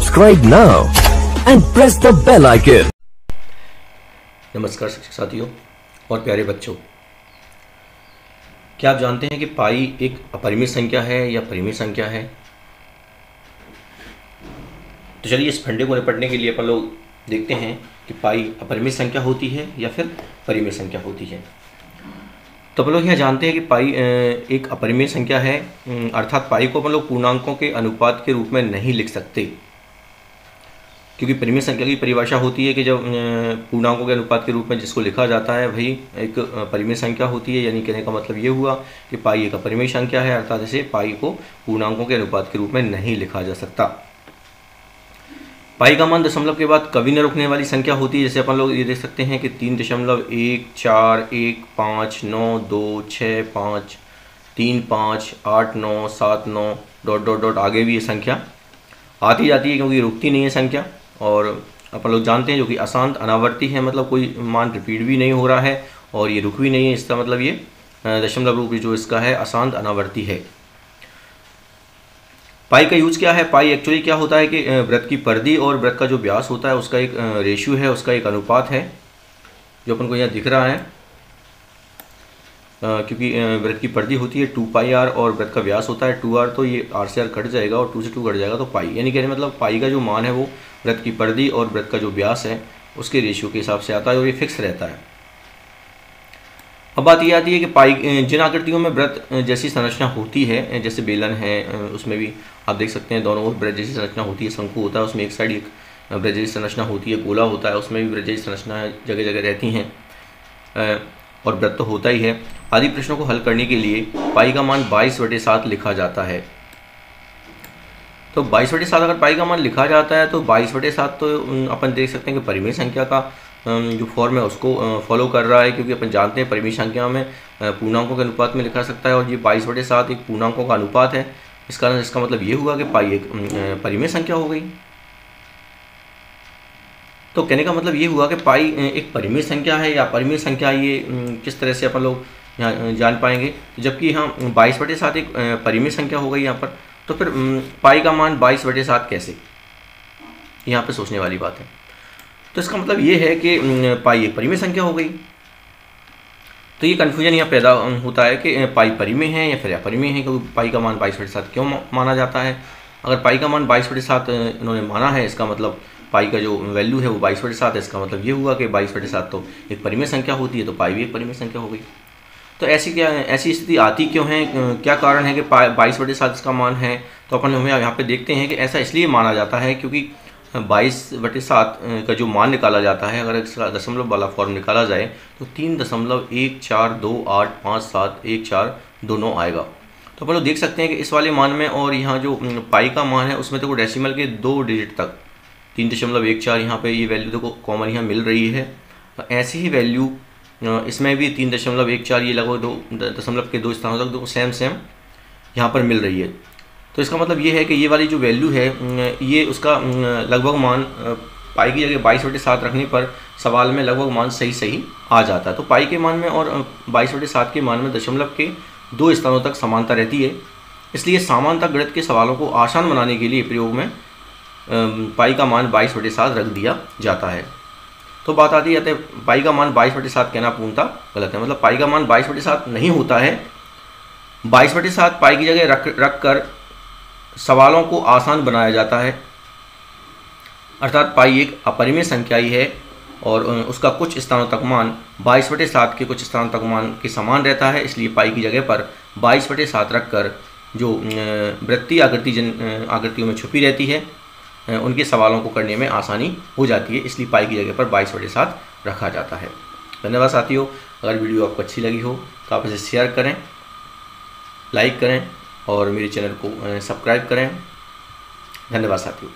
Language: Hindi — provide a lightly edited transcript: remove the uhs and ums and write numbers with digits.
Subscribe now and press the bell icon. नमस्कार शिक्षक साथियों और प्यारे बच्चों, क्या आप जानते हैं कि पाई एक अपरिमित संख्या है या परिमित संख्या है? तो चलिए इस फंडे को निपटने के लिए अपन लोग देखते हैं कि पाई अपरिमित संख्या होती है या फिर परिमित संख्या होती है। तो अपन लोग यहाँ जानते हैं कि पाई एक अपरिमित संख्या है, अर्थात पाई को अपन लोग पूर्णांकों के अनुपात के रूप में नहीं लिख सकते, क्योंकि परिमित संख्या की परिभाषा होती है कि जब पूर्णांकों के अनुपात के रूप में जिसको लिखा जाता है वही एक परिमित संख्या होती है। यानी कहने का मतलब ये हुआ कि पाई एक अपरिमित संख्या है, अर्थात इसे पाई को पूर्णांकों के अनुपात के रूप में नहीं लिखा जा सकता। पाई का मान दशमलव के बाद कभी न रुकने वाली संख्या होती है। जैसे अपन लोग ये देख सकते हैं कि 3.1415265 3, 5, 8, 9, 7, 9 ... आगे भी ये संख्या आती जाती है, क्योंकि रुकती नहीं है संख्या। और अपन लोग जानते हैं जो कि अशांत अनावर्ती है, मतलब कोई मान रिपीट भी नहीं हो रहा है और ये रुक भी नहीं है। इसका मतलब ये दशमलव रूप जो इसका है अशांत अनावर्ती है। पाई का यूज क्या है? पाई एक्चुअली क्या होता है कि वृत्त की परिधि और वृत्त का जो व्यास होता है उसका एक रेशियो है, उसका एक अनुपात है जो अपन को यहाँ दिख रहा है। क्योंकि वृत्त की परिधि होती है 2πr और वृत्त का व्यास होता है 2r, तो ये r से r कट जाएगा और 2 से 2 कट जाएगा तो पाई। यानी कहने मतलब पाई का जो मान है वो वृत्त की परिधि और वृत्त का जो व्यास है उसके रेशियो के हिसाब से आता है और ये फिक्स रहता है। अब बात ये आती है कि पाई जिन आकृतियों में वृत्त जैसी संरचना होती है, जैसे बेलन है, उसमें भी आप देख सकते हैं दोनों ओर वृत्त जैसी संरचना होती है। शंकु होता है उसमें एक साइड एक वृत्त जैसी संरचना होती है, गोला होता है उसमें भी वृत्त जैसी संरचना जगह जगह रहती हैं, और वृत्त तो होता ही है। आदि प्रश्नों को हल करने के लिए पाई का मान 22/7 लिखा जाता है। तो 22/7 अगर पाई का मान लिखा जाता है तो 22/7 तो अपन देख सकते हैं कि परिमित संख्या का जो फॉर्म है उसको फॉलो कर रहा है, क्योंकि अपन जानते हैं परिमित संख्या में पूर्णांकों के अनुपात में लिखा सकता है और ये 22/7 एक पूर्णांकों का अनुपात है। इस कारण इसका मतलब ये हुआ कि पाई एक परिमित संख्या हो गई। तो कहने का मतलब ये हुआ कि पाई एक परिमित संख्या है या अपरिमित संख्या, ये किस तरह से अपन लोग यहाँ जान पाएंगे। जबकि यहाँ 22/7 एक परिमित संख्या हो गई यहाँ पर, तो फिर पाई का मान 22/7 कैसे, यहाँ पे सोचने वाली बात है। तो इसका मतलब ये है कि पाई एक परिमित संख्या हो गई। तो ये कन्फ्यूजन यहाँ पैदा होता है कि पाई परिमेय है या फिर अपरिमेय है, क्योंकि पाई का मान 22/7 क्यों माना जाता है। अगर पाई का मान 22/7 इन्होंने माना है, इसका मतलब पाई का जो वैल्यू है वो 22/7 है, इसका मतलब ये हुआ कि 22/7 तो एक परिमेय संख्या होती है, तो पाई भी एक परिमेय संख्या हो गई। तो ऐसी स्थिति आती क्यों है, क्या कारण है कि 22/7 इसका मान है? तो अपन हमें यहाँ पे देखते हैं कि ऐसा इसलिए माना जाता है क्योंकि 22/7 का जो मान निकाला जाता है, अगर इसका दशमलव वाला फॉर्म निकाला जाए तो 3.142817141 आएगा। तो अपन लोग देख सकते हैं कि इस वाले मान में और यहाँ जो पाई का मान है उसमें तो डेसिमल के 2 डिजिट तक 3.14 यहाँ पे ये वैल्यू देखो कॉमन यहाँ मिल रही है। ऐसी ही वैल्यू इसमें भी 3.14 ये लगभग 2 दशमलव के 2 स्थानों तक सेम यहाँ पर मिल रही है। तो इसका मतलब ये है कि ये वाली जो वैल्यू है ये उसका लगभग मान पाई की जगह 22/7 रखने पर सवाल में लगभग मान सही आ जाता है। तो पाई के मान में और 22/7 के मान में दशमलव के 2 स्थानों तक समानता रहती है। इसलिए समानता गणित के सवालों को आसान बनाने के लिए प्रयोग में पाई का मान 22/7 रख दिया जाता है। तो बात आती है पाई का मान 22/7 कहना पूर्णतः गलत है। मतलब पाई का मान 22/7 नहीं होता है। 22/7 पाई की जगह रख कर सवालों को आसान बनाया जाता है, अर्थात पाई एक अपरिमेय संख्या ही है और उसका कुछ स्थानों तक मान 22/7 के कुछ स्थानों तक मान के समान रहता है। इसलिए पाई की जगह पर 22/7 रख कर जो वृत्तीय आकृति जिन आकृतियों में छुपी रहती है उनके सवालों को करने में आसानी हो जाती है, इसलिए पाई की जगह पर 22/7 रखा जाता है। धन्यवाद साथियों। अगर वीडियो आपको अच्छी लगी हो तो आप इसे शेयर करें, लाइक करें और मेरे चैनल को सब्सक्राइब करें। धन्यवाद साथियों।